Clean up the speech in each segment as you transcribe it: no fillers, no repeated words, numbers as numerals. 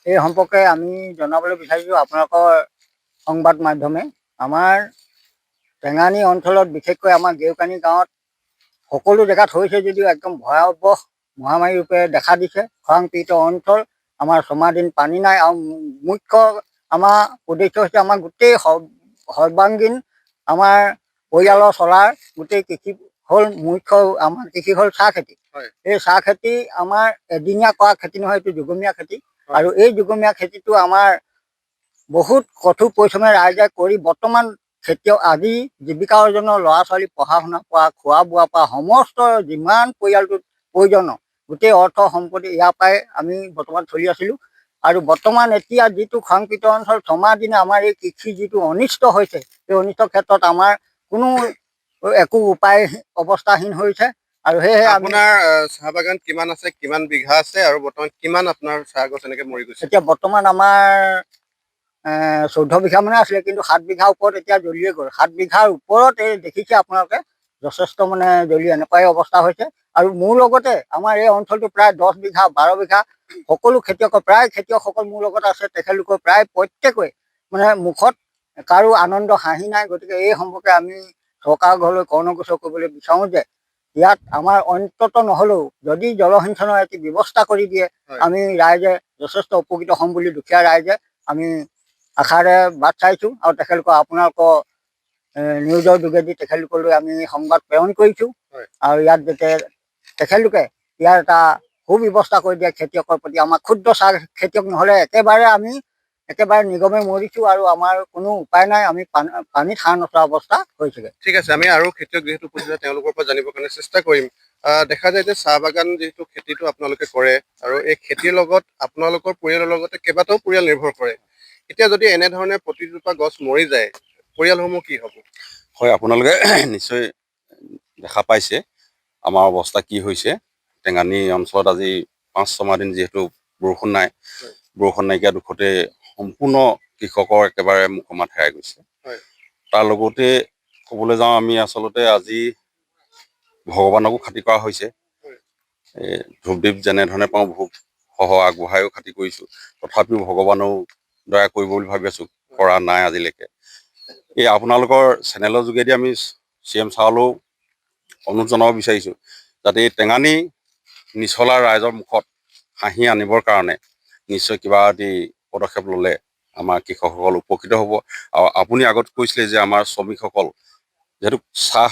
এই সম্পৰ্কে আমি জনাবলৈ বিচাৰিছোঁ আপোনালোকৰ সংবাদ মাধ্যমে। আমাৰ টেঙানী অঞ্চলত বিশেষকৈ আমাৰ গেৰুকানী গাঁৱত সকলো জেগাত হৈছে যদিও একদম ভয়াৱহ মহামাৰী ৰূপে দেখা দিছে। খৰাং পীড়িত অঞ্চল, আমাৰ ছমাহদিন পানী নাই। আৰু মুখ্য আমাৰ উদ্দেশ্য হৈছে আমাৰ গোটেই সৰ্বাংগীন আমাৰ পৰিয়ালৰ চলাৰ গোটেই কৃষি হ'ল মুখ্য আমাৰ কৃষি হ'ল চাহ খেতি। এই চাহ খেতি আমাৰ এদিনীয়া কৰা খেতি নহয়, এইটো যুগমীয়া খেতি। আৰু এই যুগমীয়া খেতিটো আমাৰ বহুত কঠোৰ পৰিশ্ৰমে ৰাইজে কৰি বৰ্তমান খেতিয়ক আজি জীৱিকা অৰ্জনৰ ল'ৰা ছোৱালী পঢ়া শুনা পৰা খোৱা বোৱাৰ পৰা সমস্ত যিমান পৰিয়ালটোত প্ৰয়োজন গোটেই অৰ্থ সম্পত্তি ইয়াৰ পৰাই আমি বৰ্তমান চলি আছিলোঁ। আৰু বৰ্তমান এতিয়া যিটো খৰাংপীড়িত অঞ্চল ছমাহ দিনে আমাৰ এই কৃষি যিটো অনিষ্ট হৈছে, এই অনিষ্ট ক্ষেত্ৰত আমাৰ কোনো একো উপায় অৱস্থাহীন হৈছে। আৰু সেয়েহে আপোনাৰ চাহ বাগান কিমান আছে, কিমান বিঘা আছে, আৰু বৰ্তমান কিমান আপোনাৰ চাহ গছ এনেকে মৰি গৈছে? এতিয়া বৰ্তমান আমাৰ 14 বিঘা মানে আছিলে, কিন্তু 7 বিঘাৰ ওপৰত এতিয়া জ্বলিয়ে গ'ল। 7 বিঘাৰ ওপৰত এই দেখিছে আপোনালোকে যথেষ্ট মানে জ্বলি এনেকুৱাই অৱস্থা হৈছে। আৰু মোৰ লগতে আমাৰ এই অঞ্চলটো প্ৰায় 10 বিঘা 12 বিঘা সকলো খেতিয়কৰ প্ৰায় খেতিয়কসকল মোৰ লগত আছে। তেখেতলোকৰ প্ৰায় প্ৰত্যেকৰে মানে মুখত কাৰো আনন্দ হাঁহি নাই। গতিকে এই সম্পৰ্কে আমি চৰকাৰৰ ঘৰলৈ কৰ্ণগোচৰ কৰিবলৈ বিচাৰোঁ যে ইয়াত আমাৰ অন্তত নহ'লেও যদি জলসিঞ্চনৰ এটি ব্যৱস্থা কৰি দিয়ে আমি ৰাইজে যথেষ্ট উপকৃত হ'ম বুলি দুখীয়া ৰাইজে আমি আশাৰে বাট চাইছোঁ। আৰু তেখেতলোকৰ আপোনালোকৰ নিউজৰ যোগেদি তেখেতলোকলৈ আমি সংবাদ প্ৰেৰণ কৰিছোঁ। আৰু ইয়াত যাতে তেখেতলোকে ইয়াৰ এটা সুব্যৱস্থা কৰি দিয়ে খেতিয়কৰ প্ৰতি। আমাৰ ক্ষুদ্ৰ চাহ খেতিয়ক নহ'লে একেবাৰে নিগমে মৰিছোঁ আৰু আমাৰ কোনো উপায় নাই। আমি পানীত হাঁহ নচৰা অৱস্থা হৈছেগৈ। ঠিক আছে, আমি আৰু খেতিয়ক যিহেতু উপস্থিত তেওঁলোকৰ পৰা জানিবৰ কাৰণে চেষ্টা কৰিম। দেখা যায় যে চাহ বাগান যিহেতু খেতিটো আপোনালোকে কৰে, আৰু এই খেতিৰ লগত আপোনালোকৰ পৰিয়ালৰ লগতে কেইবাটাও পৰিয়াল নিৰ্ভৰ কৰে। এতিয়া যদি এনেধৰণে প্ৰতিজোপা গছ মৰি যায়, পৰিয়ালসমূহ কি হ'ব? হয়, আপোনালোকে নিশ্চয় দেখা পাইছে আমাৰ অৱস্থা কি হৈছে। টেঙানী অঞ্চলত আজি 5-6 মাহ দিন যিহেতু বৰষুণ নাই, বৰষুণ নাইকিয়া দুখতে সম্পূৰ্ণ কৃষকৰ একেবাৰে মুখমাত হেৰাই গৈছে। তাৰ লগতে ক'বলৈ যাওঁ, আমি আচলতে আজি ভগৱানকো খাতি কৰা হৈছে। ধূপদীপ যেনেধৰণে পাওঁ ভোগ সহ আগবঢ়াইও খাতি কৰিছোঁ। তথাপিও ভগৱানেও দয়া কৰিব বুলি ভাবি আছোঁ, কৰা নাই আজিলৈকে। এই আপোনালোকৰ চেনেলৰ যোগেদি আমি CM ছাৰলৈও অনুৰোধ জনাব বিচাৰিছোঁ যাতে এই টেঙানী নিচলা ৰাইজৰ মুখত হাঁহি আনিবৰ কাৰণে নিশ্চয় কিবা এটি পদক্ষেপ ল'লে আমাৰ কৃষকসকল উপকৃত হ'ব। আৰু আপুনি আগত কৈছিলে যে আমাৰ শ্ৰমিকসকল যিহেতু চাহ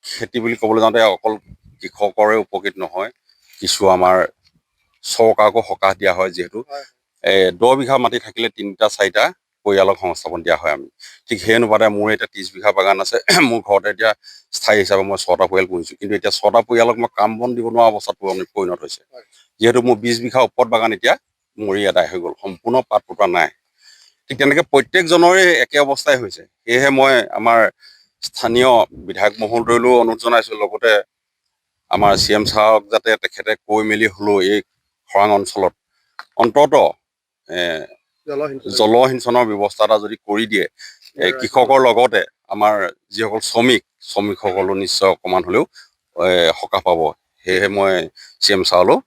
খেতি বুলি ক'বলৈ যাওঁতে অকল কৃষকৰে উপকৃত নহয়, কিছু আমাৰ চৰকাৰকো সকাহ দিয়া হয়। যিহেতু 10 বিঘা মাটি থাকিলে 3-4টা পৰিয়ালক সংস্থাপন দিয়া হয় আমি। ঠিক সেই অনুপাতে মোৰ এতিয়া 30 বিঘা বাগান আছে। মোৰ ঘৰতে এতিয়া স্থায়ী হিচাপে মই 6টা পৰিয়াল পুহিছোঁ, কিন্তু এতিয়া 6টা পৰিয়ালক মই কাম বন দিব নোৱাৰা অৱস্থাত পৰিণত হৈছে। যিহেতু মোৰ 20 বিঘা ওপৰত বাগান এতিয়া মৰি আদায় হৈ গ'ল, সম্পূৰ্ণ পাত পোতা নাই। ঠিক তেনেকৈ প্ৰত্যেকজনৰে একে অৱস্থাই হৈছে। সেয়েহে মই আমাৰ স্থানীয় বিধায়ক মহোদয়লৈও অনুৰোধ জনাইছোঁ, লগতে আমাৰ CM ছাৰক যাতে তেখেতে কৈ মেলি হ'লেও এই খৰাং অঞ্চলত অন্তত জলসিঞ্চনৰ ব্যৱস্থা এটা যদি কৰি দিয়ে, কৃষকৰ লগতে আমাৰ যিসকল শ্ৰমিকসকলো নিশ্চয় অকণমান হ'লেও সকাহ পাব। সেয়েহে মই CM ছাৰলৈও